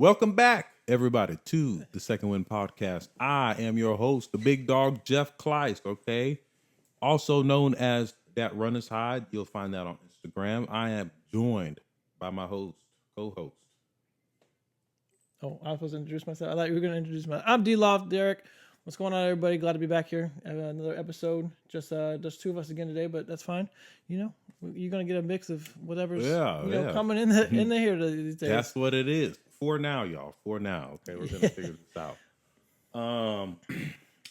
Welcome back, everybody, to the Second Wind Podcast. I am your host, the big dog, Jeff Kleist, okay? Also known as datrunnahzhigh. You'll find that on Instagram. I am joined by my co-host. Oh, I was supposed to introduce myself. I thought you were going to introduce myself. I'm D-Loft, Derek. What's going on, everybody? Glad to be back here. Another episode. Just two of us again today, but that's fine. You know, you're going to get a mix of whatever's coming in the here these days. That's what it is. For now, y'all. For now. Okay, we're going to figure this out.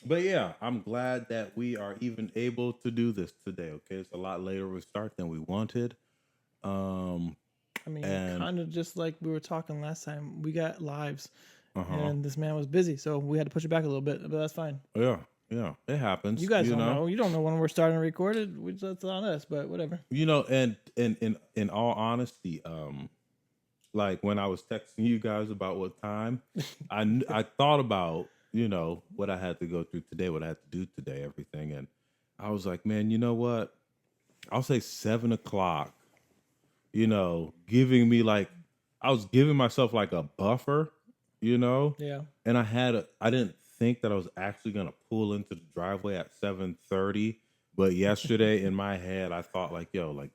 But yeah, I'm glad that we are even able to do this today. Okay, it's a lot later of a start than we wanted. Kind of just like we were talking last time. We got lives, and this man was busy, so we had to push it back a little bit. But that's fine. Yeah, it happens. You guys don't know. You don't know when we're starting to record it. That's on us, but whatever. You know, and in all honesty, like when I was texting you guys about what time, I thought about, what I had to go through today, what I had to do today, everything. And I was like, man, you know what? I'll say 7 o'clock, giving me I was giving myself like a buffer, Yeah. And I didn't think that I was actually going to pull into the driveway at 7:30. But yesterday in my head, I thought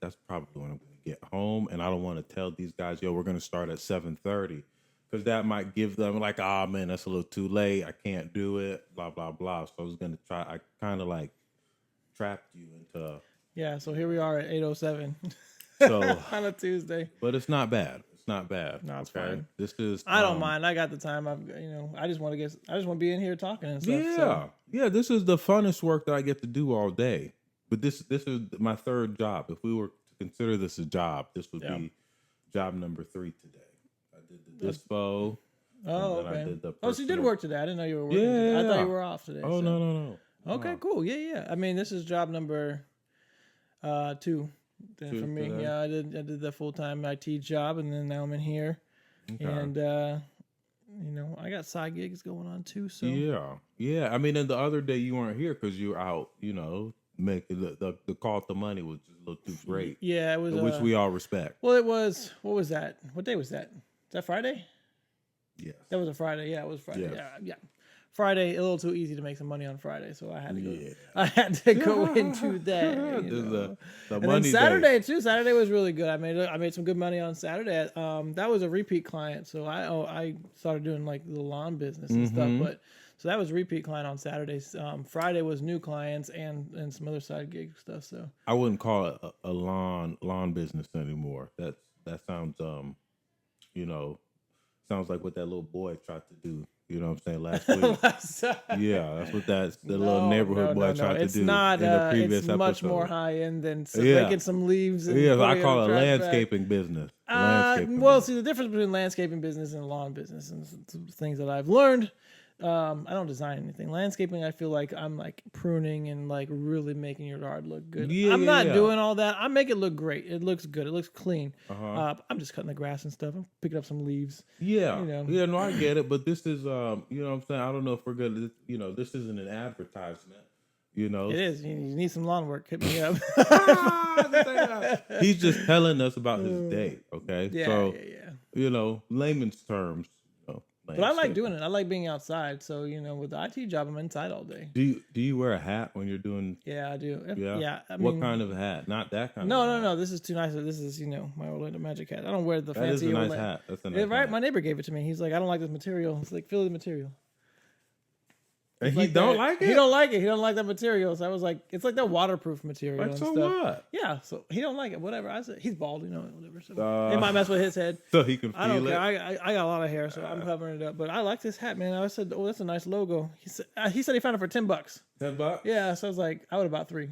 that's probably when I'm going to get home. And I don't want to tell these guys, we're going to start at 7:30. Because that might give them man, that's a little too late. I can't do it, blah, blah, blah. So I was going to try. I kind of trapped you into. Yeah, so here we are at 8:07. So on a Tuesday. But it's not bad. It's not bad. No, it's fine. This is. I don't mind. I got the time. I just want to be in here talking and stuff. Yeah. Yeah, this is the funnest work that I get to do all day. But this is my third job. If we were to consider this a job, this would be job number 3 today. I did the dispo. Oh, okay. I did the so you did work today. I didn't know you were working. Yeah. I thought you were off today. Oh, so. No. Okay, cool. Yeah. I mean, this is job number 2 for me. Today. Yeah, I did the full-time IT job, and then now I'm in here. Okay. And, I got side gigs going on too. So Yeah. I mean, and the other day you weren't here because you were out, making the call to money was just a little too great. Yeah, it was. Which we all respect. Well, it was. What was that? What day was that? Is that Friday? Yes. That was a Friday. Yeah, it was Friday. Yes. Yeah. Friday, a little too easy to make some money on Friday, so I had to go. Yeah. I had to go into that. The and money then Saturday day. Too. Saturday was really good. I made some good money on Saturday. That was a repeat client, so I started doing the lawn business and stuff. But so that was a repeat client on Saturdays. Friday was new clients and some other side gig stuff. So I wouldn't call it a lawn business anymore. That sounds sounds like what that little boy tried to do. You know what I'm saying? Last week. Yeah, that's what the little neighborhood boy tried to do. It's not. In the previous it's episode. Much more high end than making some leaves. And I call it landscaping business. Well, see the difference between landscaping business and lawn business, and some things that I've learned. I don't design anything. Landscaping, I feel like I'm pruning and really making your yard look good. I'm not doing all that. I make it look great. It looks good. It looks clean. I'm just cutting the grass and stuff. I'm picking up some leaves. Yeah. Yeah, no, I get it. But this is, you know what I'm saying? I don't know if we're good. This isn't an advertisement. It is. You need some lawn work. Hit me up. He's just telling us about his day. Okay. Yeah. So, layman's terms. But I like doing it. I like being outside. So, with the IT job, I'm inside all day. Do you wear a hat when you're doing? Yeah, I do. Yeah. What kind of hat? Not that kind. No. This is too nice. This is, my Orlando Magic hat. I don't wear the fancy. That is a nice hat. That's a nice hat. My neighbor gave it to me. He's like, I don't like this material. It's like, feel the material. And he don't like it? He don't like it. He don't like that material. So I was like, it's like that waterproof material and so stuff. What? Yeah, so he don't like it. Whatever. I said, he's bald, whatever. So it might mess with his head. So he can feel I don't it? care. I got a lot of hair, so I'm covering it up. But I like this hat, man. I said, oh, that's a nice logo. He said he found it for $10. $10? Yeah, so I was like, I would have bought 3.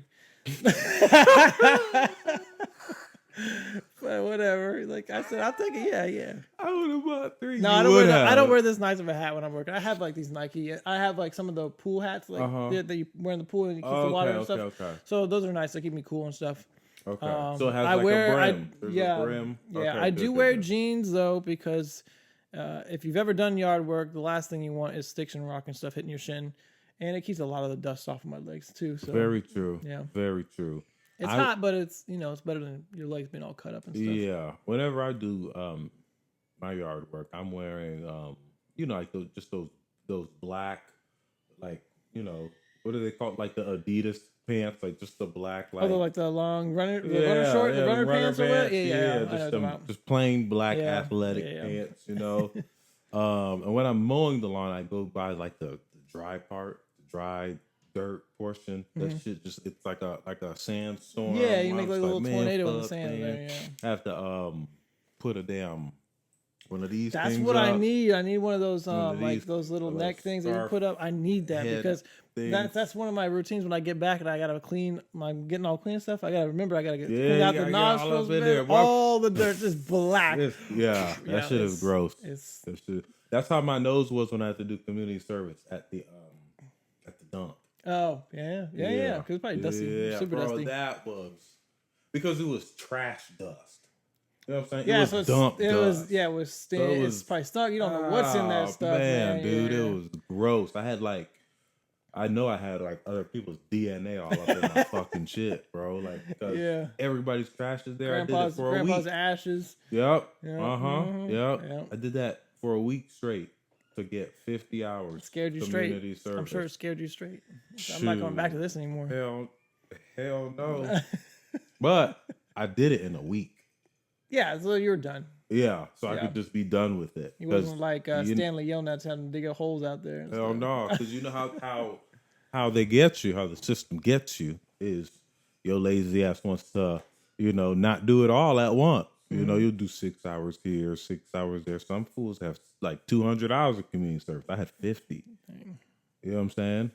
But whatever. I said, I'll take it. Yeah. I would have bought 3. No, I don't wear this nice of a hat when I'm working. I have these Nike. I have some of the pool hats that you wear in the pool and you keep the water and stuff. Okay. So those are nice. They keep me cool and stuff. Okay. So it has a brim. There's a brim. Yeah. I do wear jeans though because if you've ever done yard work, the last thing you want is sticks and rock and stuff hitting your shin, and it keeps a lot of the dust off of my legs too. So very true. Yeah. Very true. It's hot, but it's it's better than your legs being all cut up and stuff. Yeah. Whenever I do my yard work, I'm wearing, like those black, like, what do they call it? Like the Adidas pants, like just the black, Oh, like, like the long runner, the runner yeah, short, the yeah, runner runner pants or what? pants, Yeah, yeah, I know what just you're talking about. just plain black Yeah, athletic yeah. pants, And when I'm mowing the lawn, I go by like the dry part, the dry dirt portion. That shit it's like a sandstorm. Yeah, you Where make I'm like a just little man, tornado in the fuck, sand man. there. Yeah. I have to put a damn one of these That's things what I up. need. I need one of those One of like these those little a little neck things that you scarf put up. I need that head because things. that's one of my routines when I get back and I gotta clean. I'm getting all clean stuff. I gotta remember I gotta get Yeah, clean you out the gotta get all nostrils, up in man. there. All the dirt just black. Yeah, that Yeah, shit is gross. It's That's how my nose was when I had to do community service at the dump. oh yeah. Because it's probably dusty, Yeah, super bro, dusty. that was because it was trash dust. You know what I'm saying? Yeah, It was so dump it dust. was it's probably stuck. You don't know what's in that stuff, man. Dude, Yeah. it was gross. I know I had like other people's DNA all up in my fucking shit, bro. Like, because everybody's trash is there. I did it for a Grandpa's week. ashes. Yep. Yep. Yep. I did that for a week straight to get 50 hours. It scared you community straight. service. I'm sure it scared you straight. I'm not going back to this anymore. Hell no. But I did it in a week. Yeah, so you're done. Yeah, so I could just be done with it. He wasn't like Stanley Yelnats having to dig holes out there. Hell no, because you know how they get you, how the system gets you is your lazy ass wants to, not do it all at once. You'll do 6 hours here, 6 hours there. Some fools have like 200 hours of community service. I had 50. Dang. You know what I'm saying?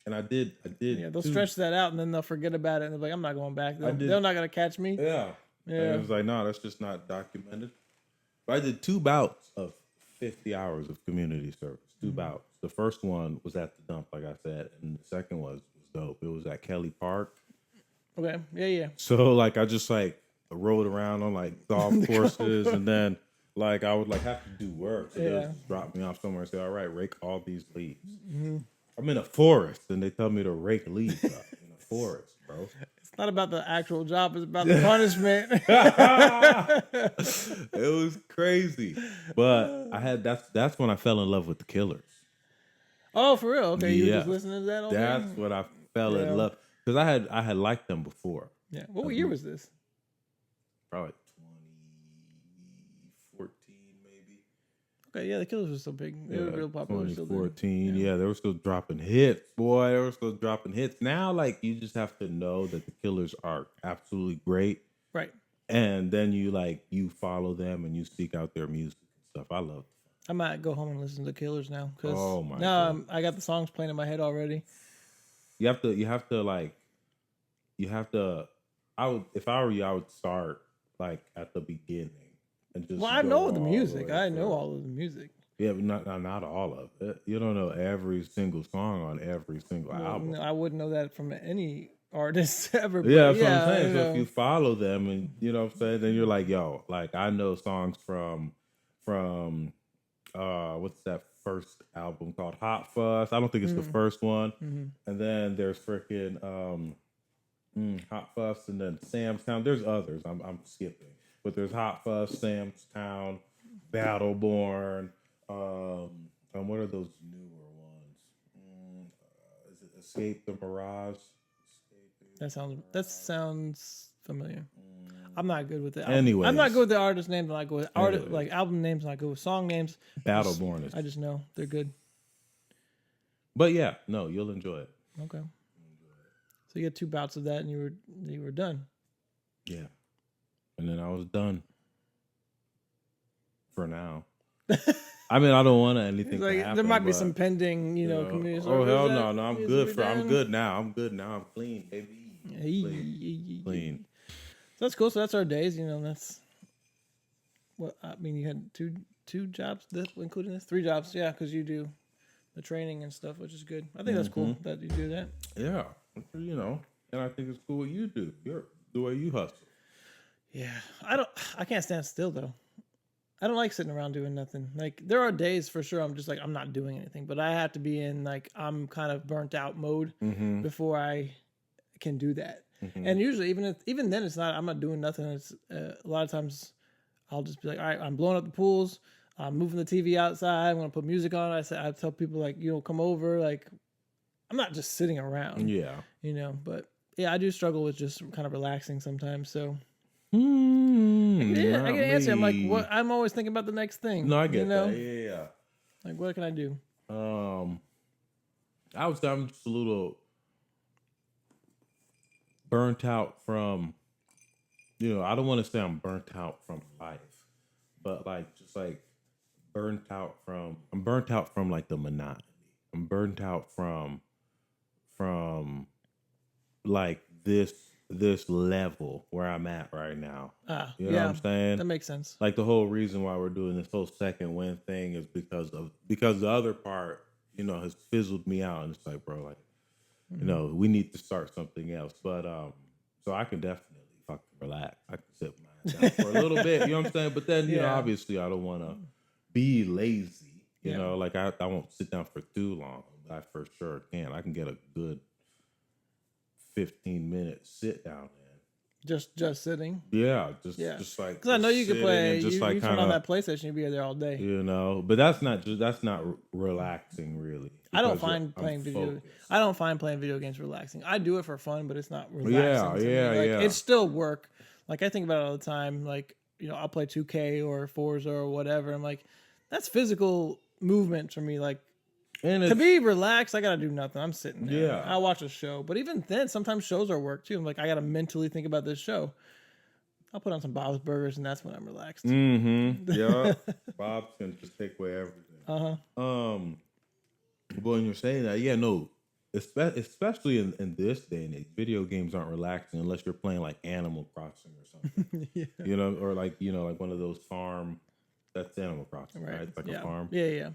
And I did. Yeah, they'll stretch that out and then they'll forget about it. And they're like, I'm not going back. They're not going to catch me. Yeah. Yeah. And it was like, no, that's just not documented. But I did 2 bouts of 50 hours of community service. 2 bouts. The first one was at the dump, like I said, and the second was dope. It was at Kelly Park. Okay. Yeah. So like I just like rode around on like golf courses, and then like I would like have to do work. So they would just drop me off somewhere and say, "All right, rake all these leaves." I'm in a forest, and they tell me to rake leaves up in a forest, bro. It's not about the actual job; it's about the punishment. It was crazy, but that's when I fell in love with the Killers. Oh, for real? Okay, you were just listening to that. That's when I fell in love because I had liked them before. Yeah. What year was this? Probably 2014, maybe. Okay, yeah, the Killers were so big. They were real popular. 2014, yeah, they were still dropping hits. Boy, they were still dropping hits. Now, like, you just have to know that the Killers are absolutely great. Right. And then you follow them and you seek out their music and stuff. I love it. I might go home and listen to Killers now because God. I got the songs playing in my head already. You have to if I were you, I would start like at the beginning and just. Well, I know the all music. the way I know through. all of the music. Yeah, but not all of it. You don't know every single song on every single album. No, I wouldn't know that from any artist ever. Yeah, that's what I'm saying. So if you follow them and you know what I'm saying, then you're like, yo, like I know songs from what's that first album called? Hot Fuss. I don't think it's the first one. Mm-hmm. And then there's freaking Hot Fuss, and then Sam's Town. There's others. I'm skipping, but there's Hot Fuss, Sam's Town, Battleborn. What are those newer ones? Is it Escape the Mirage? That sounds familiar. I'm not good with it. Anyways. I'm not good with the artist names. I'm not good with Anyways. like album names. I'm not good with song names. Battleborn is. I just know they're good. But yeah, no, you'll enjoy it. Okay. So you had 2 bouts of that, and you were done. Yeah, and then I was done for now. I mean, I don't want anything to happen. There might be some pending, community. Oh hell no, I'm good I'm good now. I'm clean, baby. Clean. So that's cool. So that's our days. That's what I mean. You had two jobs, including this, 3 jobs. Yeah, because you do the training and stuff, which is good. I think that's cool that you do that. Yeah, and I think it's cool what you do. The way you hustle. Yeah, I can't stand still though. I don't like sitting around doing nothing. Like there are days for sure I'm just like I'm not doing anything, but I have to be in like I'm kind of burnt out mode before I can do that. And usually even then it's not. I'm not doing nothing. It's a lot of times I'll just be like, all right, I'm blowing up the pools. I'm moving the TV outside. I'm gonna put music on. I tell people like, come over. Like, I'm not just sitting around. Yeah. But yeah, I do struggle with just kind of relaxing sometimes. So I can answer. I'm like, what? I'm always thinking about the next thing. No, I get that. Yeah. Like, what can I do? I would say I'm just a little burnt out from, I don't want to say I'm burnt out from life, but like just like I'm burnt out from like the monotony. I'm burnt out from like this level where I'm at right now. You know what I'm saying? That makes sense. Like the whole reason why we're doing this whole second win thing is because the other part, has fizzled me out, and it's like, bro, like, we need to start something else. But so I can definitely fucking relax. I can sit my ass down for a little bit, you know what I'm saying? But then, obviously I don't want to be lazy. You know, like I won't sit down for too long, but I for sure can. I can get a good 15-minute sit down. Just sitting. Yeah, just like because I know you can play. Just you like turn on that PlayStation, you'll be there all day. But that's not relaxing really. I don't find playing video games relaxing. I do it for fun, but it's not relaxing. Yeah. It's still work. Like I think about it all the time. Like I'll play 2K or Forza or whatever. I'm like, that's physical movement for me. Like. And to be relaxed, I gotta do nothing. I'm sitting there. Yeah. I watch a show, but even then, sometimes shows are work too. I'm like, I gotta mentally think about this show. I'll put on some Bob's Burgers, and that's when I'm relaxed. Mm-hmm. Yeah. Bob's can just take away everything. But when you're saying that, especially in this day and age, video games aren't relaxing unless you're playing like Animal Crossing or something. Or like like one of those farm. That's Animal Crossing, right? It's like a farm. Yeah.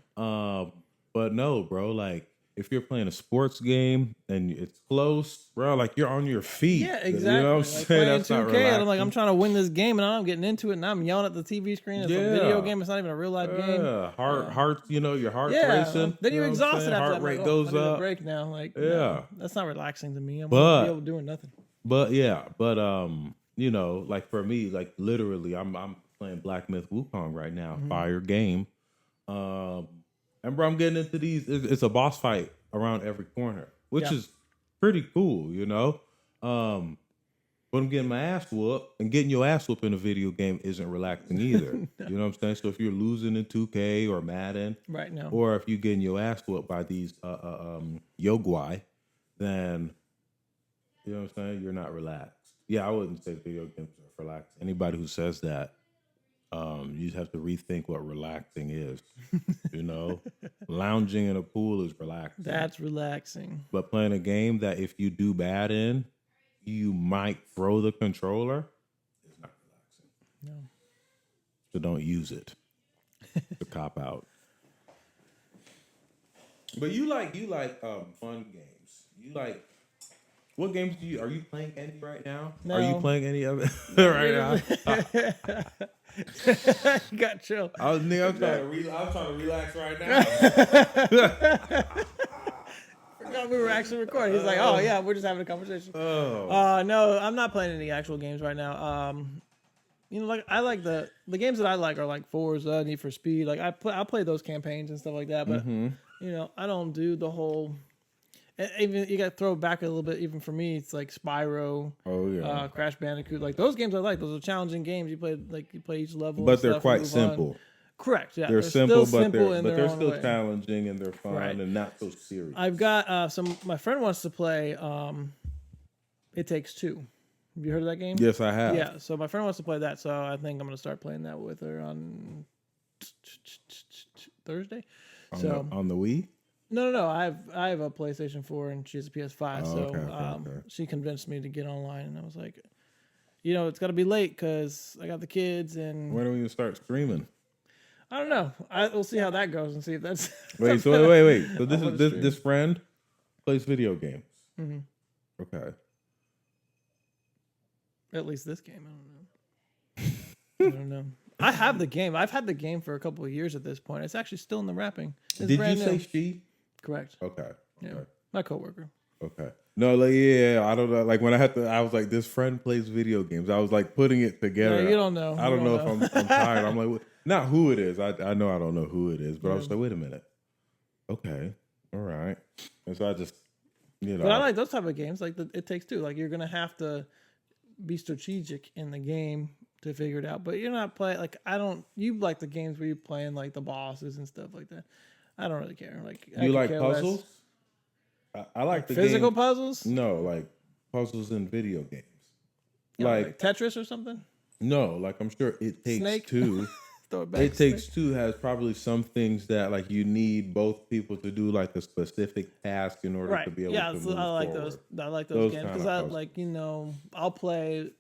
But no, bro, like if you're playing a sports game and it's close, bro, like you're on your feet. Yeah, exactly. You know what I'm saying? That's 2K, and I'm like, I'm trying to win this game, and I'm getting into it, and I'm yelling at the TV screen. It's a video game. It's not even a real life game. Yeah, heart, your heart's racing. Then you're exhausted after heart rate goes up. I need up. a break now. Like, no, that's not relaxing to me. I'm gonna be able to doing nothing. Like for me, like literally, I'm playing Black Myth Wukong right now. Fire game. And bro, I'm getting into these. It's a boss fight around every corner, which is pretty cool, But I'm getting my ass whooped, and getting your ass whooped in a video game isn't relaxing either. No. You know what I'm saying? So if you're losing in 2K or Madden, right now, or if you're getting your ass whooped by these Yogwai, then you know what I'm saying? You're not relaxed. Yeah, I wouldn't say video games are relaxed. Anybody who says that. You have to rethink what relaxing is. Lounging in a pool is relaxing. That's relaxing. But playing a game that if you do bad in, you might throw the controller is not relaxing. No. So don't use it to cop out. But you like fun games. You like. What games are you playing any right now? No. Are you playing any of it right now? Got chill. I'm trying to relax right now. Forgot we were actually recording. He's like, oh yeah, we're just having a conversation. No, I'm not playing any actual games right now. Like I like the games that I like are like Forza, Need for Speed. Like I play those campaigns and stuff like that. But I don't do the whole. Even you got to throw back a little bit. Even for me, it's like Spyro, Crash Bandicoot. Like those games I like. Those are challenging games. You play each level, but they're quite simple. Correct. Yeah, they're simple, but they're still way. challenging and they're fun and not so serious. I've got some. My friend wants to play. It Takes Two. Have you heard of that game? Yes, I have. Yeah. So my friend wants to play that. So I think I'm going to start playing that with her on Thursday. On the Wii. No. I have a PlayStation 4 and she has a PS5. Okay. She convinced me to get online, and I was like, it's got to be late because I got the kids. And when are we gonna start streaming? I don't know. We'll see how that goes and see if that's. Wait. So this friend plays video games. Mm-hmm. Okay. At least this game, I don't know. I have the game. I've had the game for a couple of years at this point. It's actually still in the wrapping. It's Did you say she? Correct. Okay. Yeah. My coworker. Okay. No, like yeah, I don't know. Like when I was like, this friend plays video games. I was like putting it together. Yeah, you don't know. I You don't know don't if I'm tired. I'm like, not who it is. I know I don't know who it is, but I was Yeah. like, wait a minute. Okay, all right. And so I just, But I like those type of games, like It Takes Two. Like you're gonna have to be strategic in the game to figure it out. But you're not playing like I don't. You like the games where you're playing like the bosses and stuff like that. I don't really care. Like I you could like care less. puzzles? I like the Physical game. puzzles. No, like puzzles in video games. You know, Like Tetris or something. no, like I'm sure It Takes Snake? Two. Throw it back. It Takes Two has probably some things that like you need both people to do like a specific task in order to be able to move I like forward. those. I like those games kind because of I puzzles. like I'll play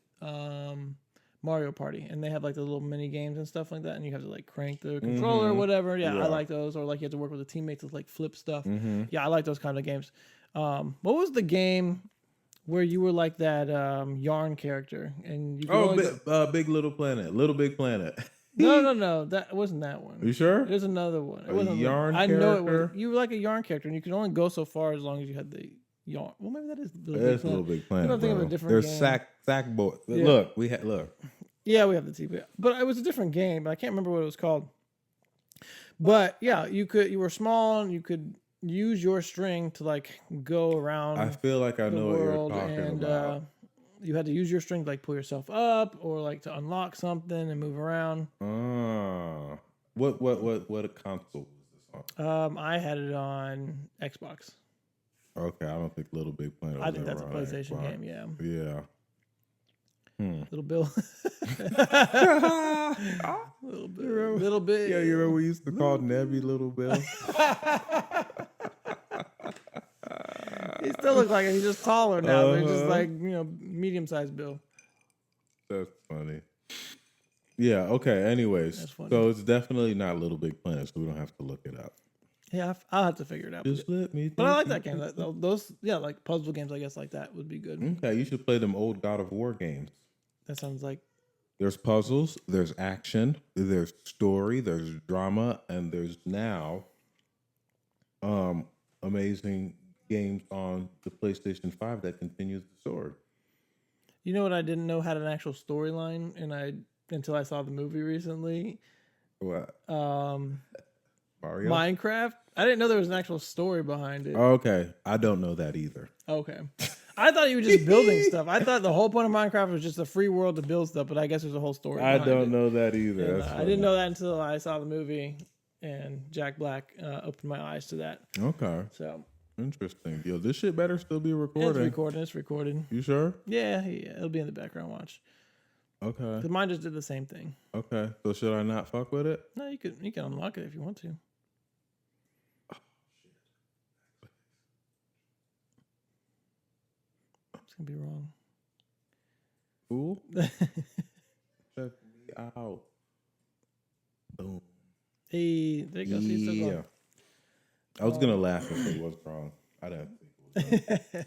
Mario Party and they have like the little mini games and stuff like that, and you have to like crank the controller or whatever. Yeah, I like those. Or like you have to work with the teammates to like flip stuff. Yeah, I like those kind of games. What was the game where you were like that yarn character and you could only Big Little Planet, Little Big Planet. No, that wasn't that one. You sure? There's another one. It A wasn't yarn I know it was. character? You were like a yarn character, and you could only go so far as long as you had the yarn. Well, maybe that is That's Little Big Planet. I'm thinking of a Bro. different There's game. Sack Boy. Yeah. Look, Yeah, we have the TV, but it was a different game. But I can't remember what it was called. But yeah, you were small, and you could use your string to like go around. I feel like I the know what you're world, talking and about. you had to use your string to like pull yourself up, or like to unlock something and move around. What a console was this on? I had it on Xbox. Okay, I don't think Little Big Planet. I think was that's a ever on PlayStation Xbox. game. Yeah. Yeah. Little Bill. Little Bill. Little Bill. Yeah, you remember we used to call Nebby Little Bill? He still looks like it. He's just taller now. But he's just like, medium-sized Bill. That's funny. Yeah, okay. Anyways, That's funny. so it's definitely not Little Big Planet, so we don't have to look it up. Yeah, I'll have to figure it out. Just let me But I like that game. Those, like puzzle games, I guess, like that would be good. Okay, you should play them old God of War games. That sounds like. There's puzzles, there's action, there's story, there's drama, and there's now amazing games on the PlayStation 5 that continues the story. You know what I didn't know had an actual storyline, until I saw the movie recently. What? Mario? Mario? Minecraft. I didn't know there was an actual story behind it. Okay, I don't know that either. Okay. I thought you were just building stuff. I thought the whole point of Minecraft was just a free world to build stuff, but I guess there's a whole story. I behind don't it. know that either. And, That's I didn't know that until I saw the movie, and Jack Black opened my eyes to that. Okay, So interesting. Yo, this shit better still be it's recording. It's recorded. You sure? Yeah, it'll be in the background watch. Okay. Because mine just did the same thing. Okay. So should I not fuck with it? No, you can unlock it if you want to. It's gonna be wrong. Cool. Check me out. Boom. Hey, there you go. See, it's still Yeah. going. I was gonna laugh if it was wrong. I didn't think it was wrong.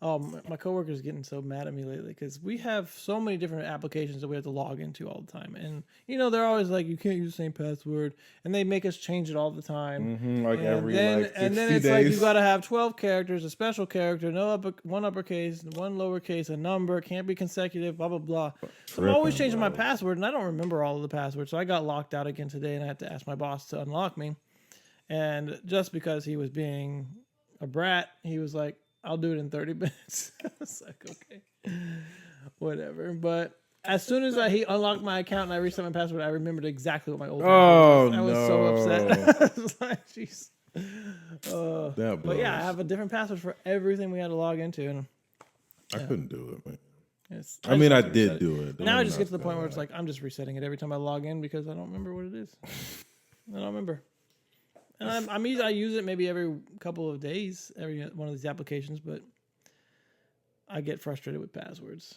Oh, my coworker's getting so mad at me lately because we have so many different applications that we have to log into all the time, and they're always like, you can't use the same password, and they make us change it all the time. Like And every then, like 60 and then it's days. like you got to have 12 characters, a special character, one uppercase, one lowercase, a number, can't be consecutive, blah blah blah. So I'm always changing my password, and I don't remember all of the passwords, so I got locked out again today, and I had to ask my boss to unlock me. And just because he was being a brat, he was like, I'll do it in 30 minutes. I was like, okay, whatever. But as soon as he unlocked my account and I reset my password, I remembered exactly what my old password was. I was so upset. I was like, jeez. But yeah, I have a different password for everything we had to log into. And I couldn't do it, man. it's, I mean, I just have to did reset do it. Now I just get to the point where it's like, I'm just resetting it every time I log in because I don't remember what it is. I don't remember. And I use it maybe every couple of days, every one of these applications, but I get frustrated with passwords.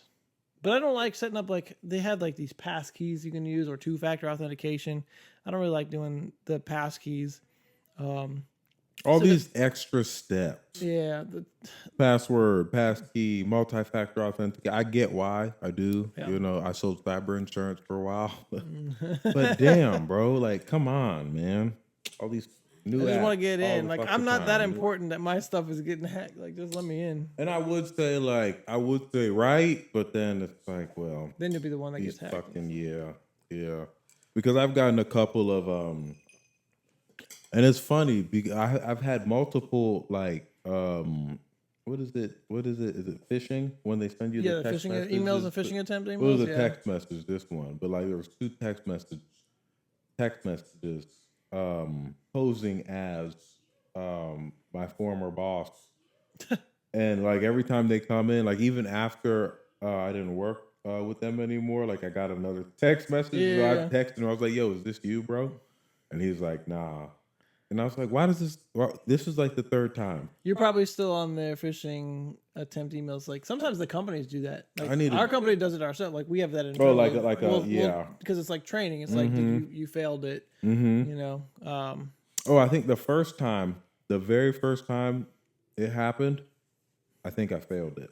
But I don't like setting up, like, they have like these pass keys you can use or two-factor authentication. I don't really like doing the pass keys. All these extra steps. Yeah. Password, pass key, multi-factor authentication. I get why. I do. Yeah. I sold cyber insurance for a while. But damn, bro, like, come on, man. All these New I just want apps to get all in. the Like, fucking I'm not that time. important that my stuff is getting hacked. Like, just let me in. And I would say right, but then it's like, well, Then you'll be the one that these gets hacked. fucking yeah. Because I've gotten a couple of and it's funny because I've had multiple like what is it? Is it phishing when they send you Yeah, the text phishing messages? emails and phishing attempt emails. It was a Yeah. text message, this one, but like there was two text messages posing as my former boss. And like every time they come in, like even after I didn't work with them anymore, like I got another text message. So I Yeah. texted him. I was like, "Yo, is this you, bro?" And he's like, "Nah." And I was like, "Why does this?" Well, this is like the third time. You're probably still on their phishing attempt emails. Like sometimes the companies do that. Like, I need our to- company does it ourselves. Like we have that in. Oh, like yeah. Because it's like training. It's like you failed it. Mm-hmm. You know. Oh, I think the very first time it happened, I think I failed it.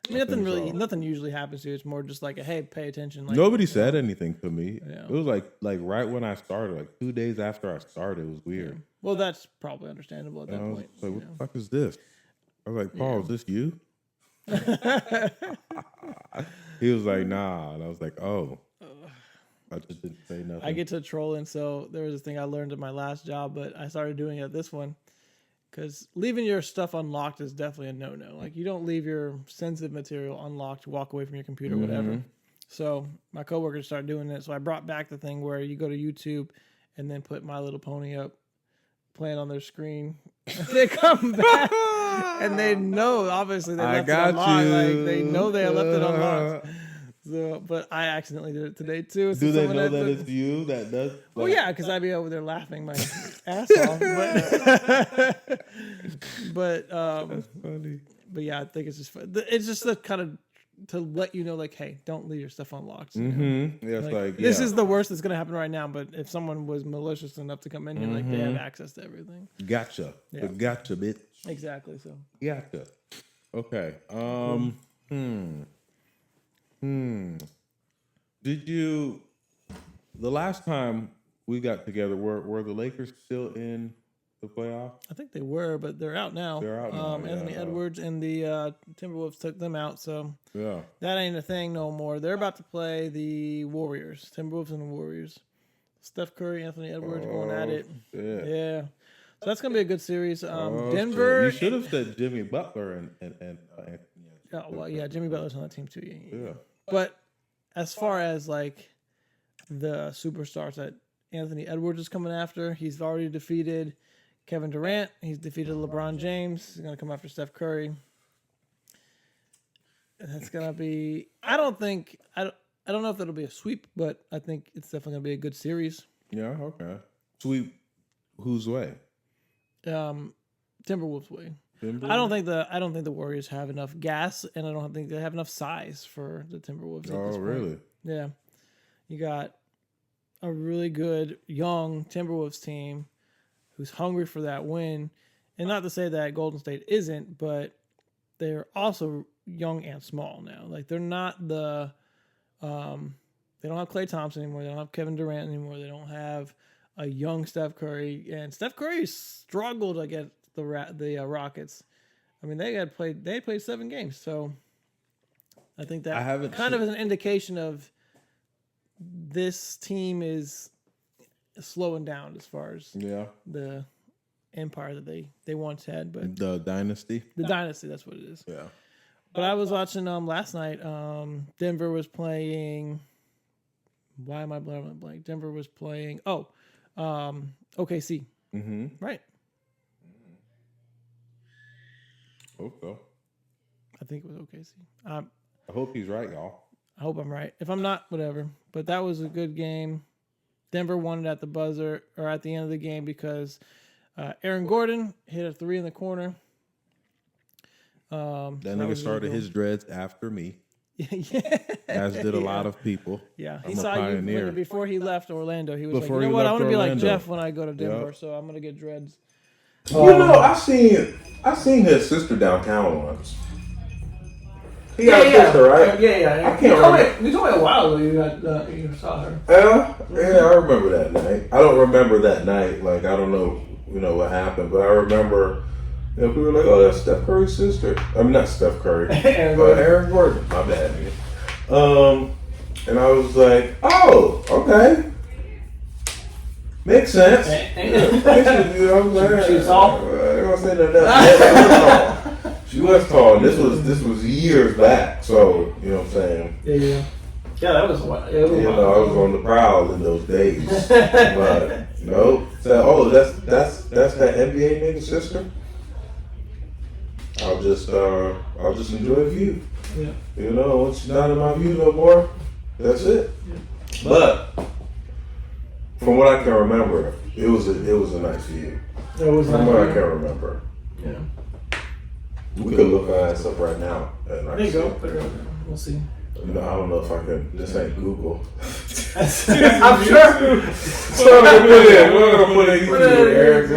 I mean, nothing usually happens to you. It's more just like, hey, pay attention. Like Nobody said anything to me. Yeah. It was like right when I started, like 2 days after I started. It was weird. Well, that's probably understandable at that And I was point. like, what the fuck is this? I was like, Paul, is this you? He was like, nah. And I was like, oh. I just didn't say nothing. I get to trolling. So there was this thing I learned at my last job, but I started doing it at this one. Because leaving your stuff unlocked is definitely a no-no. Like, you don't leave your sensitive material unlocked, walk away from your computer, whatever. So my coworkers started doing it. So I brought back the thing where you go to YouTube and then put My Little Pony up, playing on their screen. They come back and they know, obviously, they left it unlocked. Like, they know they left it unlocked. So, but I accidentally did it today too. So do they know that it's you that does? Like, well, yeah, because I'd be over there laughing my ass off. But that's funny. But yeah, I think it's just fun. It's just the kind of to let you know, like, hey, don't leave your stuff unlocked. Yeah, it's like this is the worst that's gonna happen right now. But if someone was malicious enough to come in here, like they have access to everything. Gotcha. Yeah. Gotcha, bitch. Exactly. So. Gotcha. Okay. Did you? The last time we got together, were the Lakers still in the playoffs? I think they were, but they're out now. They're out now. Anthony Edwards and the Timberwolves took them out, so Yeah. that ain't a thing no more. They're about to play the Warriors, Timberwolves and the Warriors. Steph Curry, Anthony Edwards going at it. Shit. Yeah. So that's gonna be a good series. Oh, Denver. shit. You should have said Jimmy Butler and Anthony. Oh, well, yeah, Jimmy Butler's on that team too. Yeah. But as far as like the superstars that Anthony Edwards is coming after, he's already defeated Kevin Durant. He's defeated LeBron James. He's gonna come after Steph Curry. And that's gonna be. I don't know if that'll be a sweep, but I think it's definitely gonna be a good series. Yeah. Okay. Sweep. Whose way? Timberwolves way. Timberwolves? I don't think the Warriors have enough gas, and I don't think they have enough size for the Timberwolves. At this point. Really? Yeah. You got a really good young Timberwolves team who's hungry for that win. And not to say that Golden State isn't, but they're also young and small now. Like they're not the they don't have Klay Thompson anymore. They don't have Kevin Durant anymore. They don't have a young Steph Curry. And Steph Curry struggled against the Rockets. I mean, they played 7 games. So I think that is an indication of this team is slowing down as far as the empire that they once had, but the dynasty. That's what it is. Yeah. But I was watching last night. Denver was playing. Why am I blank? Denver was playing. OKC. Mm-hmm. Right. Hope so. I think it was OKC. I hope he's right, y'all. I hope I'm right. If I'm not, whatever. But that was a good game. Denver won it at the buzzer or at the end of the game because Aaron Gordon hit a 3 in the corner. That nigga started his dreads after me. Yeah. As did a lot of people. Yeah. I'm a pioneer. Before he left Orlando. He was Before like, you know what? I want to be like Orlando. Jeff when I go to Denver, so I'm going to get dreads. You know, I seen his sister downtown once. He got a sister, right? Yeah. I can't remember. You told me a while ago you saw her. Yeah, I remember that night. I don't remember that night. Like, I don't know, what happened, but I remember, people were like, "Oh, that's Steph Curry's sister." I mean, not Steph Curry, Aaron Gordon. My bad, nigga. And I was like, "Oh, okay, makes sense." She was tall. I don't say that. She was tall. This was years back, so you know what I'm saying. Yeah. Yeah, that was what. I was on the prowl in those days, but nope. So, that's that NBA nigga sister. I'll just enjoy the view. Yeah. Once she's not in my view no more, that's it. Yeah. But from what I can remember, it was a nice view. It was from what I can remember. Yeah. We could look our ass up right now. There you go. Put it up. We'll see. I don't know if I can. This ain't Google. I'm sure. So we're gonna put it YouTube, Eric. You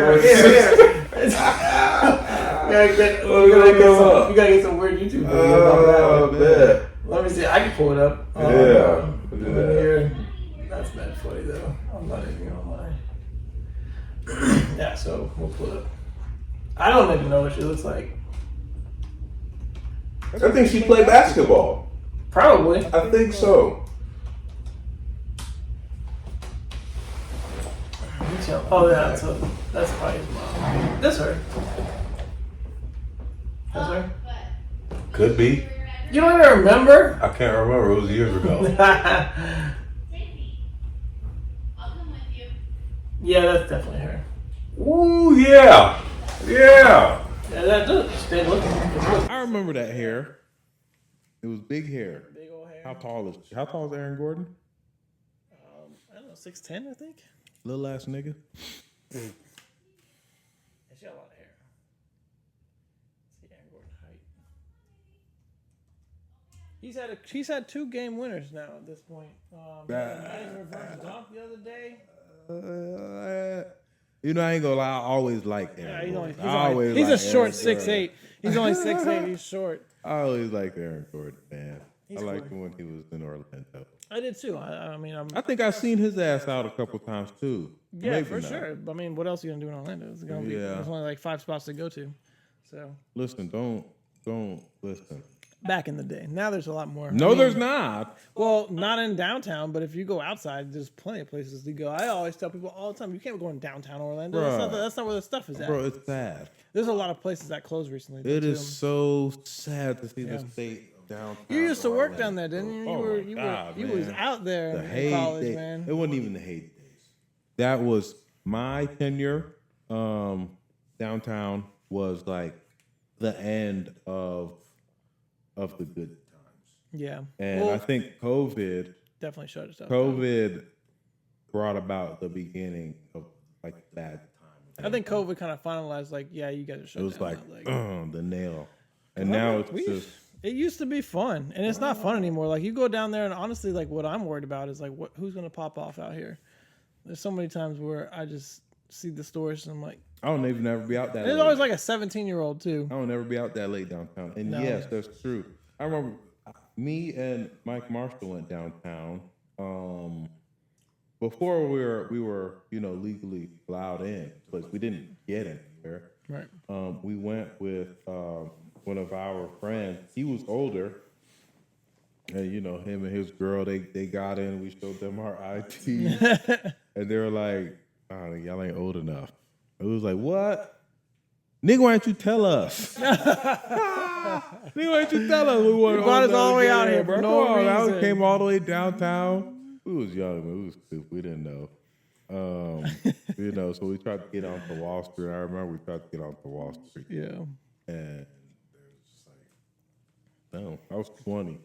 gotta get some weird YouTube videos. Bet. Let me see. I can pull it up. Yeah. That's bad funny though. I'm not even gonna lie. Yeah, so we'll pull it up. I don't even know what she looks like. I think she played basketball. Probably. I think so. Oh yeah, that's probably his mom. That's her. That's her. Could be. You don't even remember? I can't remember. It was years ago. Yeah, that's definitely her. Ooh, yeah. Yeah. Yeah, that does. Stay looking. I remember that hair. It was big hair. Big old hair. How tall is Aaron Gordon? I don't know, 6'10", I think. Little ass nigga. She got a lot of hair. Let's see Aaron Gordon height. He's had 2 game winners now at this point. Madison reverse dunk the other day. I ain't gonna lie. I always liked Aaron. Yeah, he's a short 6'8". He's only 6'8". He's short. I always liked Aaron Gordon, man. He's I liked him when he was in Orlando. I did too. I think I've seen his ass out a couple times too. Yeah, Maybe for not. sure. I mean, what else are you gonna do in Orlando? It's gonna be. There's only like 5 spots to go to. So listen, don't listen. Back in the day, now there's a lot more. No, there's not. Well, not in downtown, but if you go outside, there's plenty of places to go. I always tell people all the time, you can't go in downtown Orlando. That's not where the stuff is at. Bro, it's sad. There's a lot of places that closed recently. It is so sad to see the state downtown. You used to work Orlando. down there, didn't you? You was out there in college, man. It wasn't even the heyday days. That was my tenure. Downtown was like the end of the good times. Yeah. And I think COVID definitely shut us up. COVID brought about the beginning of like bad times. I think COVID kind of finalized you guys are shut down. It was like the nail. And now it's just it used to be fun, and it's not fun anymore. Like you go down there, and honestly, like what I'm worried about is like who's gonna pop off out here. There's so many times where I just see the stores, and I'm like, I don't even never be out that. There's late. always like a 17-year-old too. I don't never be out that late downtown. And yes, that's true. I remember me and Mike Marshall went downtown. Before we were legally allowed in, but we didn't get anywhere. Right. We went with one of our friends. He was older, and him and his girl they got in. We showed them our IT, and they were like, "Oh, y'all ain't old enough." It was like, "What? Nigga, why didn't you tell us? Nigga, why didn't you tell us? We brought us all the way out here, bro. No reason. We came all the way downtown. We was young, man. We was stupid. We didn't know. So we tried to get onto Wall Street. I remember we tried to get onto Wall Street. Yeah. And it was just like, no, I was 20.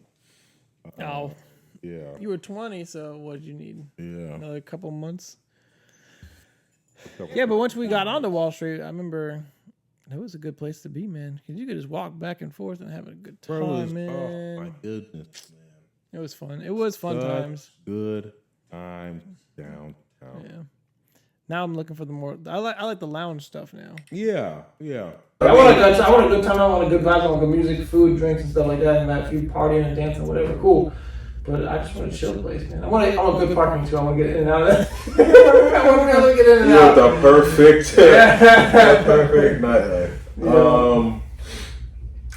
Oh. Yeah. You were 20, so what did you need? Yeah. Another couple months? Yeah, but once we got onto Wall Street, I remember it was a good place to be, man. Because you could just walk back and forth and have a good time, man. Oh, my goodness, man. It was fun. It was fun times. Good times downtown. Yeah. Now I'm looking for the more. I like the lounge stuff now. Yeah. I want a good time. I want a good vibe. I want good music, food, drinks, and stuff like that. And if you partying and dancing, whatever, cool. But I just want a chill place, man. I want good parking too. I want to get in and out of that. I want to be able to get in and out. The perfect nightlife. Yeah.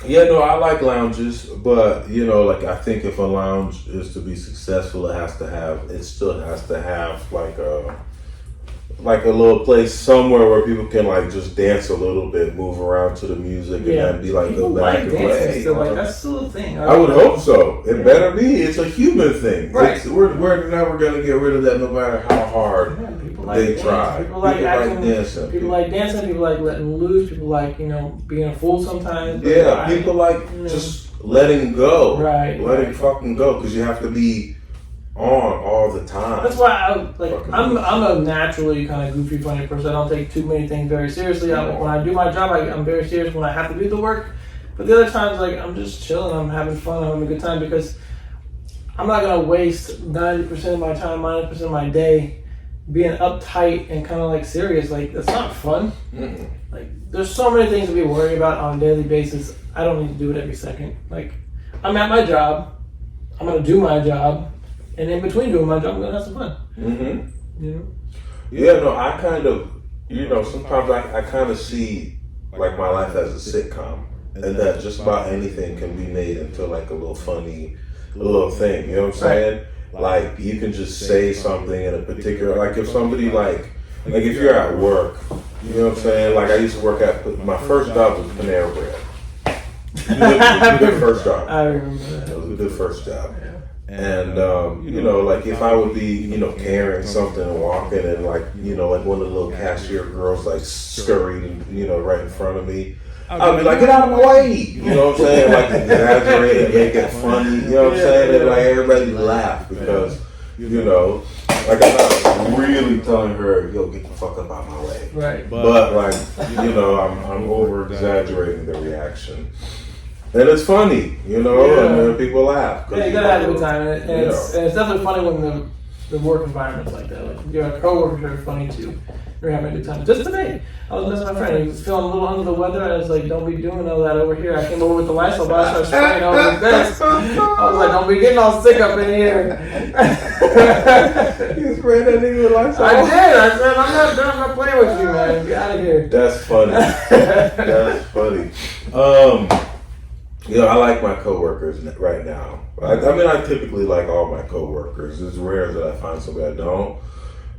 Yeah, no, I like lounges, but like I think if a lounge is to be successful, it still has to have like a little place somewhere where people can like just dance a little bit, move around to the music, and then be like, people go back like and play. Still, like, that's still a thing. I would hope so. It better be. It's a human thing. Right. We're never gonna get rid of that, no matter how hard they try. People like dancing. People like dancing. People like letting loose. People like being a fool sometimes. Yeah, people like just letting go. Right. Letting fucking go, because you have to be on all the time. That's why I'm a naturally kind of goofy, funny person. I don't take too many things very seriously. When I do my job, I'm very serious when I have to do the work. But the other times, like, I'm just chilling, I'm having fun, I'm having a good time, because I'm not gonna waste 90% of my time, 90% of my day being uptight and kind of like serious. Like, that's not fun. Mm-mm. Like, there's so many things to be worried about on a daily basis. I don't need to do it every second. Like, I'm at my job, I'm gonna do my job. And in between doing my job, I'm gonna have some fun. Mm-hmm. Yeah, no, I kind of, sometimes I kind of see like my life as a sitcom, and that just about anything can be made into like a little funny, little thing. You know what I'm saying? Like, you can just say something in a particular, like if somebody like if you're at work, you know what I'm saying? Like, I used to work at, my first job was Panera Bread. It was a good first job. I remember that. It was a good first job. And, like if I would be, carrying something and walking, and like, like one of the little cashier girls like scurried, right in front of me, I'd be like, get out of my way, you know what I'm saying? Like, exaggerate and make it funny, you know what I'm saying? And like everybody laugh because, like, I'm not really telling her, yo, get the fuck up out my way. Right. But like, I'm over exaggerating the reaction. And it's funny, and then people laugh. Yeah, you gotta have a good time. And it's definitely funny when the work environment's like that. Like, your coworkers are funny too. You're having a good time. Just today, I was messing with my friend. He was feeling a little under the weather. I was like, don't be doing all that over here. I came over with the Lysol, but I started spraying over his desk. I was like, don't be getting all sick up in here. You sprayed that nigga with Lysol? I did. I said, I'm not playing with you, man. Get out of here. That's funny. That's funny. I like my coworkers right now. I typically like all my coworkers. It's rare that I find somebody I don't,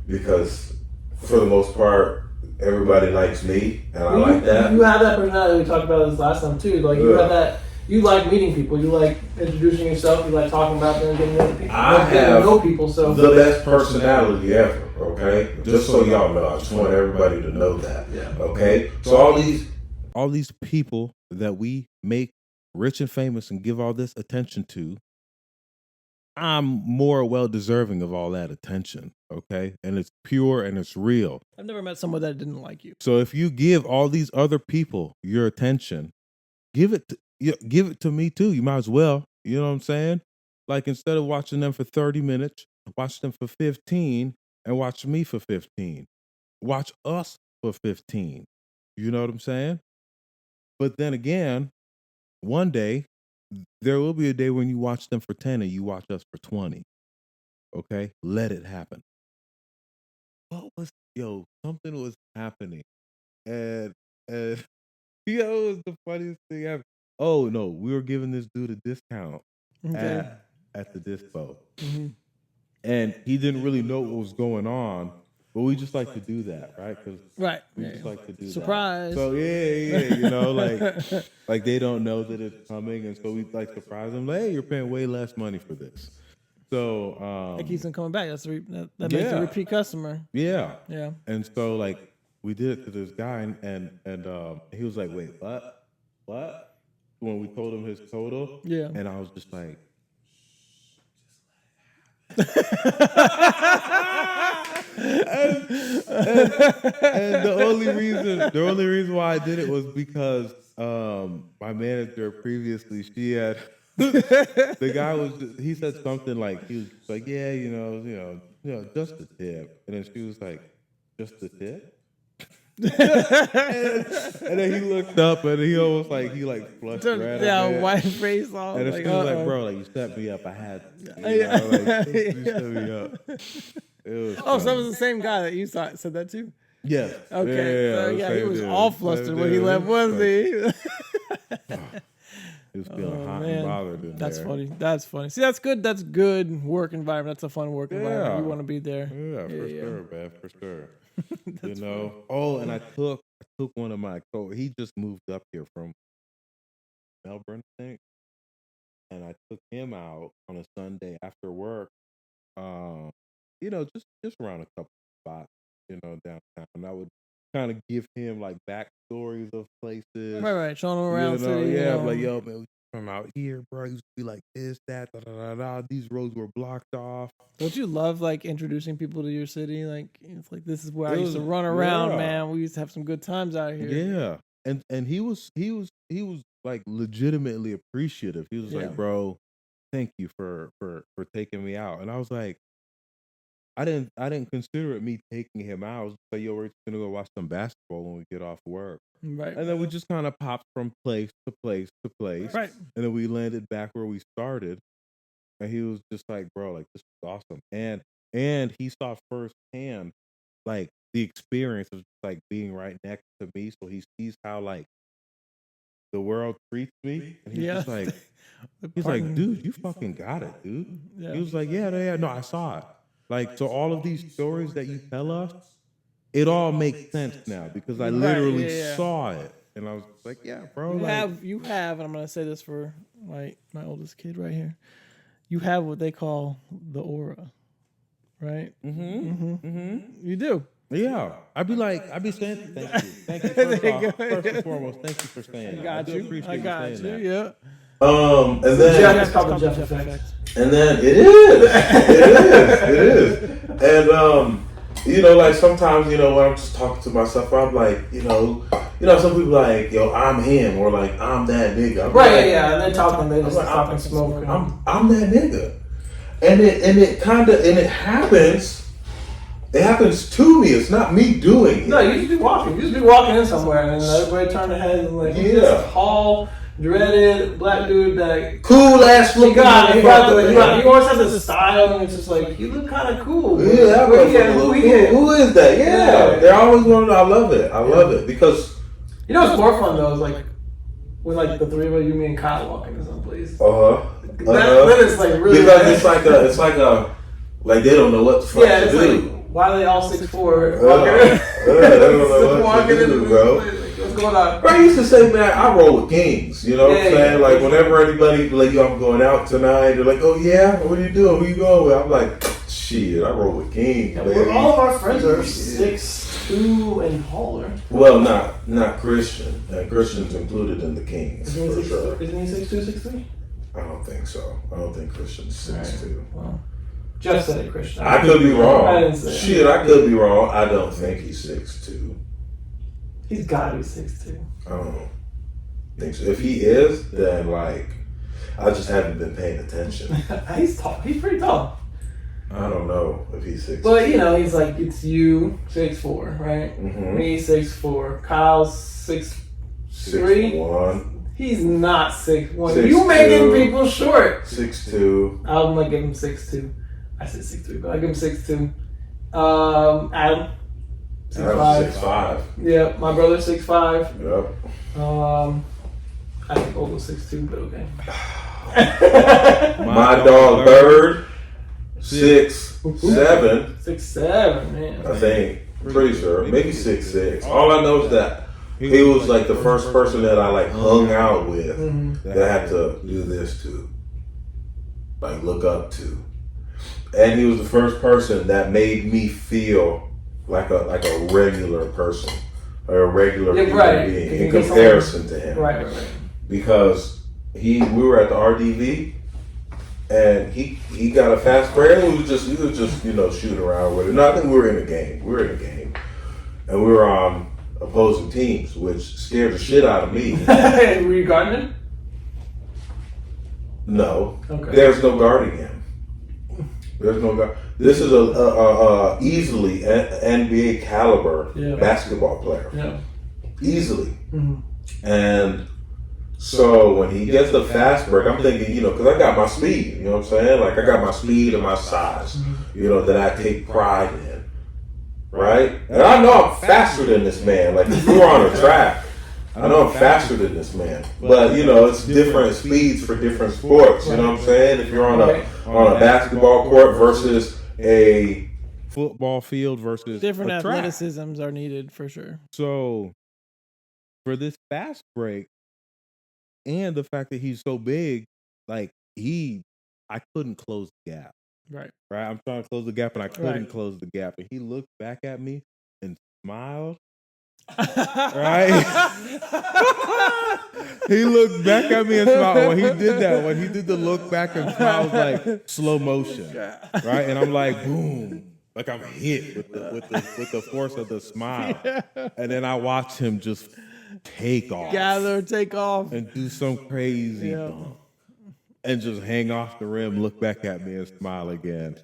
because for the most part, everybody likes me, and I like that. You have that personality. We talked about this last time too. Like, you have that. You like meeting people. You like introducing yourself. You like talking about them, getting to know people. I have know people. So the best personality ever. Okay, just so y'all know, I just want everybody to know that. Yeah. Okay, so all these people that we make rich and famous and give all this attention to, I'm more well deserving of all that attention, okay? And it's pure and it's real. I've never met someone that didn't like you. So if you give all these other people your attention, give it to me too. You might as well. You know what I'm saying? Like, instead of watching them for 30 minutes, watch them for 15, and watch me for 15. Watch us for 15. You know what I'm saying? But then again, one day, there will be a day when you watch them for 10 and you watch us for 20. Okay? Let it happen. Something was happening. And it was the funniest thing ever. Oh, no, we were giving this dude a discount at the dispo. Mm-hmm. And he didn't really know what was going on. But we just like to do that, right? We just like to do surprise. That. So like they don't know that it's coming, and so we like surprise them. Like, hey, you're paying way less money for this. So it keeps them coming back. That makes a repeat customer. Yeah. Yeah. And so like we did it to this guy, and he was like, wait, what? When we told him his total, yeah, and I was just like. And the only reason why I did it was because my manager previously, she had the guy he said something like, he was like, yeah, just a tip, and then she was like, just a tip. And then he looked up and he almost like flushed red. Yeah, white face all And like, she was like, bro, like you set me up. I had to, you set me up. It was oh, so that funny. was the same guy that you said that too. Yes. Okay, so yeah, he same was dude. all Same flustered when he dude. left, wasn't he? He was feeling hot Man, and bothered in that's there. funny. That's funny. See, that's good. That's good work environment. That's a fun work environment. You want to be there. Yeah, for sure, man, for sure. That's you know. Oh, and I took one of my he just moved up here from Melbourne, I think, and I took him out on a Sunday after work. Just around a couple spots, downtown. And I would kind of give him like backstories of places. Right. Showing him around city. Yeah, I'm like, yo, man, from out here, bro, it used to be like this, that, da da da da. These roads were blocked off. Don't you love like introducing people to your city? Like it's like this is where I used to run around, man. We used to have some good times out here. Yeah, and he was like legitimately appreciative. He was like, bro, thank you for taking me out. And I was like, I didn't consider it me taking him out. I was like, yo, we're just gonna go watch some basketball when we get off work. Right. And then we just kind of popped from place to place to place. Right. And then we landed back where we started. And he was just like, bro, like this is awesome. And he saw firsthand like the experience of like being right next to me. So he sees how like the world treats me. And he's just like he's like, dude, you fucking got it, dude. Yeah. He was like, yeah, no, I saw it. Like, so all of these stories that you tell us, it all makes sense now because I literally saw it. And I was like, yeah, bro. You have, and I'm going to say this for my oldest kid right here. You have what they call the aura, right? You do. Yeah. I'd be saying thank you. Thank you first and foremost. Thank you for saying that. I got you. Yeah. And then Jeff, called the Jeff effect. And then it is. And like sometimes, when I'm just talking to myself, I'm like, some people like, yo, I'm him, or like I'm that nigga. I'm right, like, yeah, and they're talking, they're just talking smoke. I'm that nigga. And it happens. It happens to me. It's not me doing it. No, you just be walking. You just be walking in somewhere, and everybody turn their heads and like, this tall, dreaded black dude that cool ass looking. He always has this style, and it's just like you look kind of cool. Yeah, who is that? Yeah, they're always wondering. I love it because what's more fun though is like when like the three of us, you, me, and Kyle walk into some place. Then it's like really because it's like a like they don't know what the fuck to do. Like, why are they all 6'4"? They don't know what to do, bro. What's going on? I used to say, man, I roll with kings. You know what I'm saying? Like, whenever anybody like, yo, I'm going out tonight, they're like, oh, yeah? What are you doing? Who you going with? I'm like, shit, I roll with kings. Yeah, all of our friends are 6'2" and taller. Well, not Christian. Christian's included in the kings, for sure. Isn't he 6'2", 6'3"? I don't think so. I don't think Christian's 6'2". Right. Well, Jeff said it, Christian. I could be wrong. I didn't say shit, I could be wrong. I don't think he's 6'2". He's gotta be 6'2". I don't think so. If he is, then like I just haven't been paying attention. He's tall. He's pretty tall. I don't know if he's 6'2". But he's like, it's you 6'4", right? Mm-hmm. Me 6'4". Kyle's 6'3". 6'1". He's not 6'1". You making people short. 6'2". I'm gonna give him 6'2". I said 6'3", but I give him 6'2". Adam. 6'5". Yeah, my brother 6'5". Yep. I think Ogo's 6'2", but okay. My dog Bird 6'7". 6'7", man. I think. Pretty sure. Maybe 6'6". All I know is that he was like the first person that I like hung out with that I had to do this to, like look up to. And he was the first person that made me feel like a regular person, or a regular human being in comparison to him. Right. Because we were at the RDV, and he got a fast break. And we was just shooting around with it. No, I think we were in a game. And we were on opposing teams, which scared the shit out of me. Were you guarding him? No. Okay. There's no guarding him. There's no guy. This is a easily NBA caliber basketball player. Yeah. Easily. And so when he gets the fast break, I'm thinking, because I got my speed, you know what I'm saying? Like I got my speed and my size, that I take pride in, right? And I know I'm faster than this man. Like if we're on a track, I know I'm faster than this man. But it's different speeds for different sports. You know what I'm saying? If you're on a basketball court versus a football field versus different a track. athleticisms are needed for sure. So for this fast break. And the fact that he's so big, like I couldn't close the gap. Right. I'm trying to close the gap, and I couldn't close the gap. And he looked back at me and smiled. Right? He looked back at me and smiled. When he did that, when he did the look back and smile, it was like slow motion. Right? And I'm like, boom. Like I'm hit with the force of the smile. And then I watched him just take off, take off, and do some crazy dunk, and just hang off the rim, look back at me, and smile again.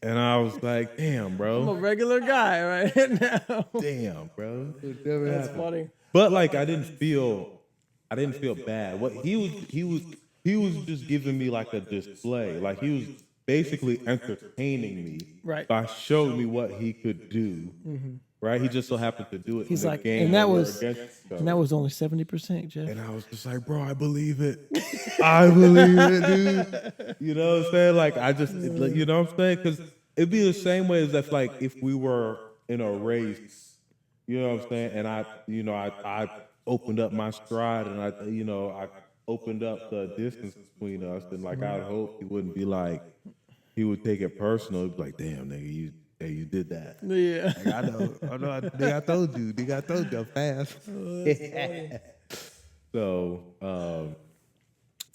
And I was like, "Damn, bro, I'm a regular guy right now." Damn, bro, that's funny. But like, I didn't feel bad. What he was just giving me like a display, like he was basically entertaining me by showing me what he could do. Right, he just so happened to do it. He's in like, game and that was only 70%, Jeff. And I was just like, bro, I believe it. I believe it, dude. You know what I'm saying? Like, you know what I'm saying? Because it'd be the same way as if we were in a race. You know what I'm saying? And I opened up my stride, and I opened up the distance between us, and I'd hope he wouldn't be like, he would take it personal. He'd be like, damn, nigga, you did that. Yeah. Like, I know. I told you I'm fast. So,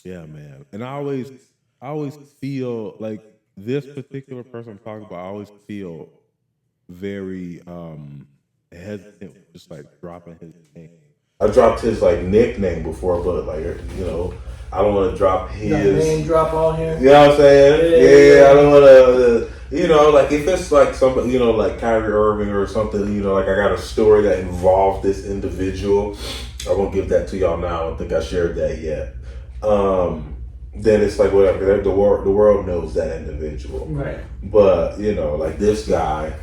yeah, man. And I always feel like this particular person I'm talking about, I always feel very hesitant with just dropping his name. I dropped his nickname before, but I don't want to drop his name drop on here. You know what I'm saying? Yeah. I don't want to. If it's somebody, like Kyrie Irving or something, I got a story that involved this individual. I won't give that to y'all now. I don't think I shared that yet. Then it's whatever. The world knows that individual. Right. But, this guy,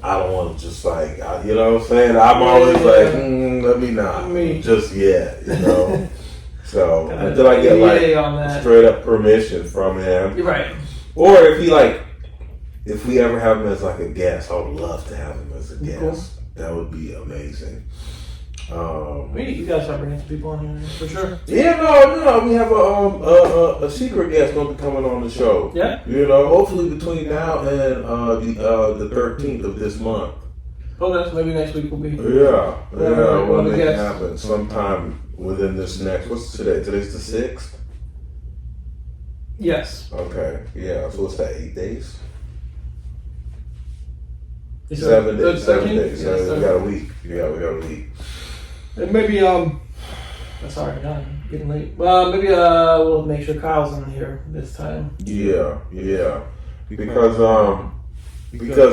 I don't want to just you know what I'm saying? I'm always let me not. Just yet, So until I get straight up permission from him. You're right. Or if we ever have him as a guest, I would love to have him as a guest. Cool. That would be amazing. You guys start bringing some people on here for sure. Yeah, no, we have a secret guest going to be coming on the show. Yeah. Hopefully between now and the 13th of this month. Okay, so maybe next week will be. Yeah, we'll make it happen sometime within this next. What's today? Today's the 6th. Yes. Okay. Yeah. So what's that? 8 days? 7 days. 7 days. So we got a week. Yeah, we got a week. And maybe sorry, getting late. Maybe we'll make sure Kyle's in here this time. Yeah. Because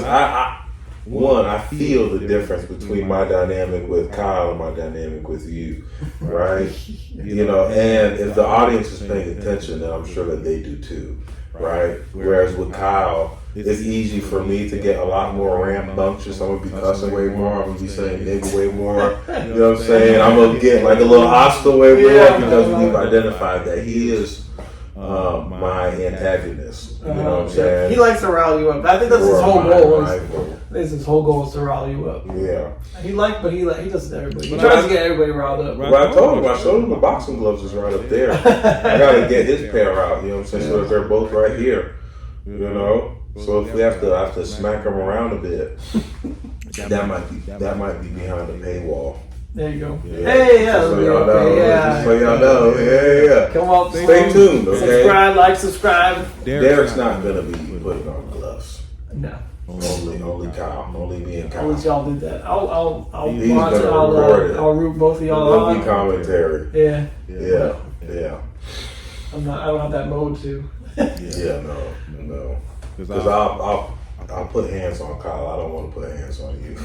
I feel the difference between my dynamic with Kyle and my dynamic with you, right? And if the audience is paying attention, then I'm sure that they do too, right? Whereas with Kyle, it's easy for me to get a lot more rambunctious. I'm gonna be cussing way more. I'm gonna be saying nigga way more. You know what I'm saying? I'm gonna get a little hostile way more because we've identified that he is my antagonist. You know what I'm saying? He likes to rally you up. I think that's his whole goal. His whole goal is to rally you up. Yeah. He does it to everybody. He tries to get everybody riled up. Well, I told him, I showed him the boxing gloves is right up there. I gotta get his pair out, you know what I'm saying? So that they're both right here. So if we have to smack them around a bit, that might be behind the paywall. There you go. Yeah. Hey, yeah. So y'all know. Just so y'all know. Yeah. Come on. Stay tuned, okay? Subscribe. Derek's not gonna be putting on gloves. No. Only Kyle. Only me and Kyle. At least y'all did that. I'll watch it. I'll root both of y'all on. Commentary. Yeah. Yeah. I don't have that mode too. Yeah, no. Because I'll put hands on Kyle. I don't want to put hands on you.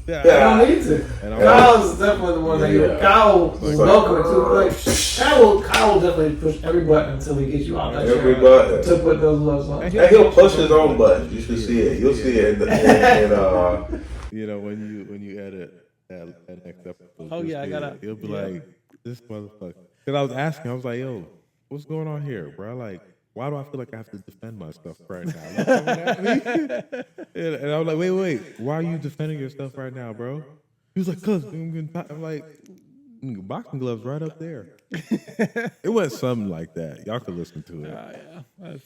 You don't need to. And Kyle's definitely the one that Yeah. Kyle will welcome it too. Like, Kyle will definitely push every button until he gets you out that Every chair button. to put those gloves on. And he'll push his own buttons. You should see it. You'll see it you know, when you edit that next episode. Oh, yeah, I gotta. He'll be like, this motherfucker. Because I was asking, I was like, yo, what's going on here, bro? Like, why do I feel like I have to defend myself right now? Like, coming at me? And I was like, wait, why are you defending yourself right now, bro? He was like, cause I'm like, boxing gloves right up there. It went something like that. Y'all could listen to it. Yeah,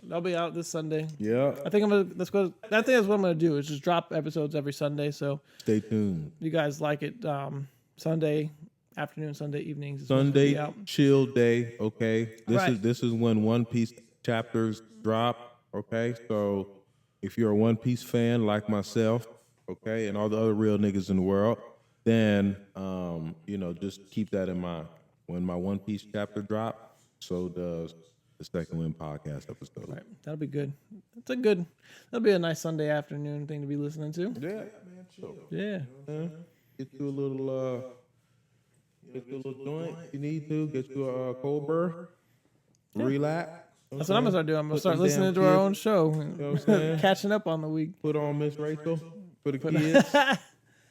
that'll be out this Sunday. Yeah. I think I think that's what I'm gonna do. Is just drop episodes every Sunday. So Stay tuned. you guys like it. Sunday afternoon, Sunday evenings. is when it'll Sunday be out. chill day. Okay, Right. this is when One Piece chapters drop. Okay, so if you're a One Piece fan like myself, okay, and all the other real niggas in the world, then you know, just keep that in mind. When my One Piece chapter drop, so does the Second Wind podcast episode. Right. That'll be good. That'll be a nice Sunday afternoon thing to be listening to. Yeah, man, chill. Yeah. Get you a little joint if you need to. Get you a cold burr. Relax. That's what I'm gonna start doing. I'm gonna Put start them listening damn to our kids- own show, what I'm saying? catching up on the week. Put on Miss Rachel for the kids.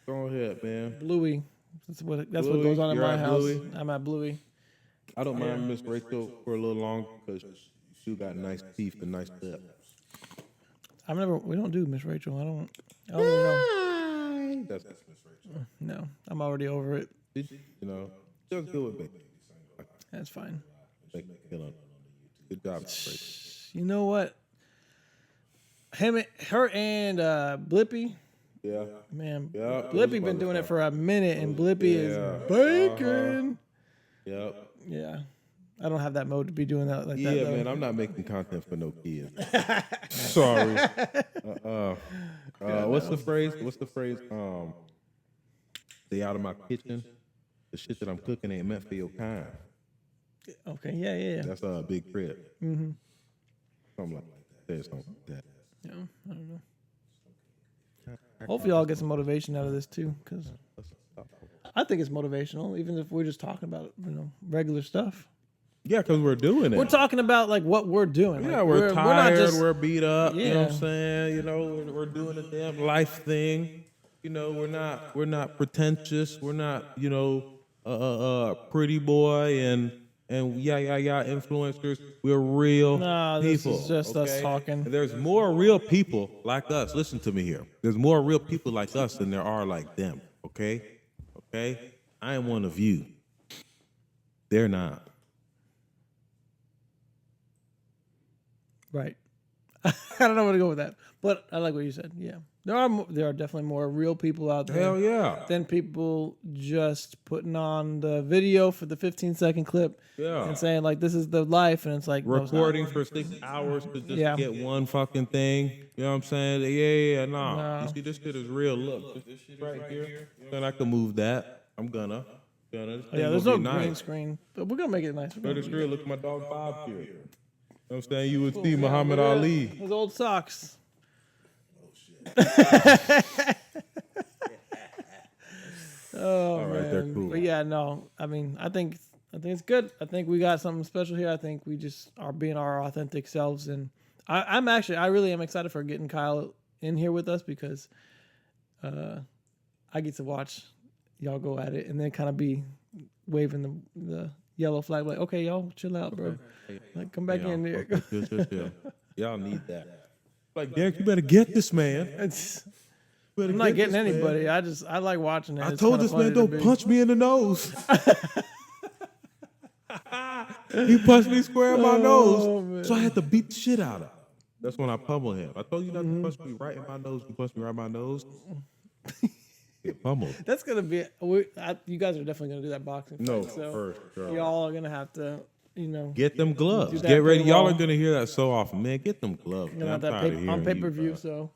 Go ahead, man. Bluey. That's what Bluey, goes on in you're my at house. Bluey? I'm at Bluey. I don't mind Miss Rachel for a little long because she got nice teeth and nice lips. We don't do Miss Rachel. I don't even know. That's Miss Rachel. No, I'm already over it. You know, just do it, baby. That's fine. Make it kill on. Good job, Miss Rachel. You know what? Her and Blippy. Yeah. Man, Yeah, Blippy been doing it for a minute, and Blippy is bacon. Yep. Yeah, I don't have that mode to be doing that like that. Yeah, though. man, I'm not making content for no kids. Sorry. What's the phrase? Stay out of my kitchen. The shit that I'm cooking ain't meant for your kind. Okay, yeah. That's a big trip. Mm-hmm. Something like that. There's something like that. Yeah, I don't know. Hopefully, y'all get some motivation out of this too, because I think it's motivational, even if we're just talking about regular stuff. Yeah, because we're doing it. We're talking about like what we're doing. Yeah, like, we're tired. We're not just, we're beat up. You know what I'm Yeah. saying? You know, we're doing a damn life thing. You know, we're not pretentious. We're not pretty boy and influencers. We're real No, this people. is just us talking. And there's more real people like us. Listen to me here. There's more real people like us than there are like them. Okay? I am one of you. They're not. Right. I don't know where to go with that, but I like what you said. Yeah, there are definitely more real people out there. Hell yeah. Than people just putting on the video for the 15-second clip Yeah. and saying like this is the life, and it's like no, it's not. Recording for 6 hours to just Yeah. get one fucking thing. You know what I'm saying? Yeah, nah. No. You see, this shit is real. Look, this shit right here. Then I can move that. I'm gonna. This thing Yeah, there's gonna no be green nice. screen, but we're gonna make it nice. We're But gonna it's make real. Look at my dog Bob here. You know what I'm saying? You would see Muhammad Ali. His old socks. Oh, All right, man. they're cool. But yeah, no. I mean, I think it's good. I think we got something special here. I think we just are being our authentic selves, and I really am excited for getting Kyle in here with us because I get to watch y'all go at it and then kind of be waving the yellow flag like, okay, y'all chill out, bro. Like, come back in there. Chill. Y'all need that. Like, Derek, you better get this, man. I'm not getting anybody. I like watching it. I It's told kinda this funny man, to don't be. punch me in the nose. He punched me square in my nose. man. So I had to beat the shit out of him. That's when I pummeled him. I told you not to punch me right in my nose. You punched me right in my nose. Get pummeled. That's gonna be. You guys are definitely gonna do that boxing. No, fight, so for sure. y'all are gonna have to, Get them gloves. Do that Get ready. pretty Y'all well. are going to hear that so often. Man, get them gloves. gonna Man, have I'm that tired of on hearing you, pay-per-view. bro. So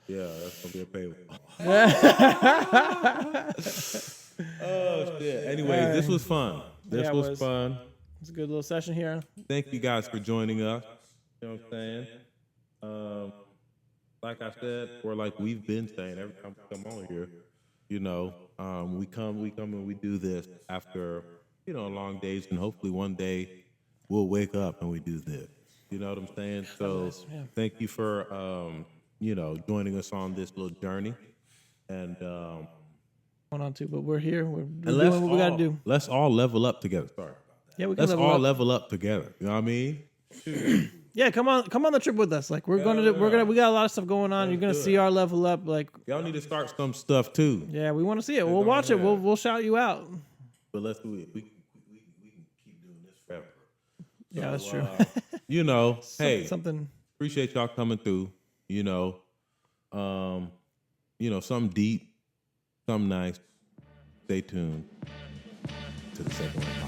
Yeah, that's going to be a pay. Oh, shit. Anyways, this was fun. This Yeah, it was was. fun. It's a good little session here. Thank you guys for joining us. You know what I'm saying? Like I said, or like we've been saying every time we come on here, you know, we come and we do this after, you know, long days, and hopefully one day we'll wake up and we do this. You know what I'm saying? So thank you for, you know, joining us on this little journey. And Going on too, but we're here. We're and doing what we got to do. Let's all level up together. Sorry. Yeah, we can Let's level all up. level up together. You know what I mean? Yeah, come on the trip with us. Like we got a lot of stuff going on. You're gonna see our level up. Like Y'all need to start some stuff too. yeah, we want to see it. We'll watch it. We'll shout you out. But let's do it. We can keep doing this forever. Yeah, that's true. You know, hey, Something. appreciate y'all coming through. You know, something deep, something nice. Stay tuned to the second one.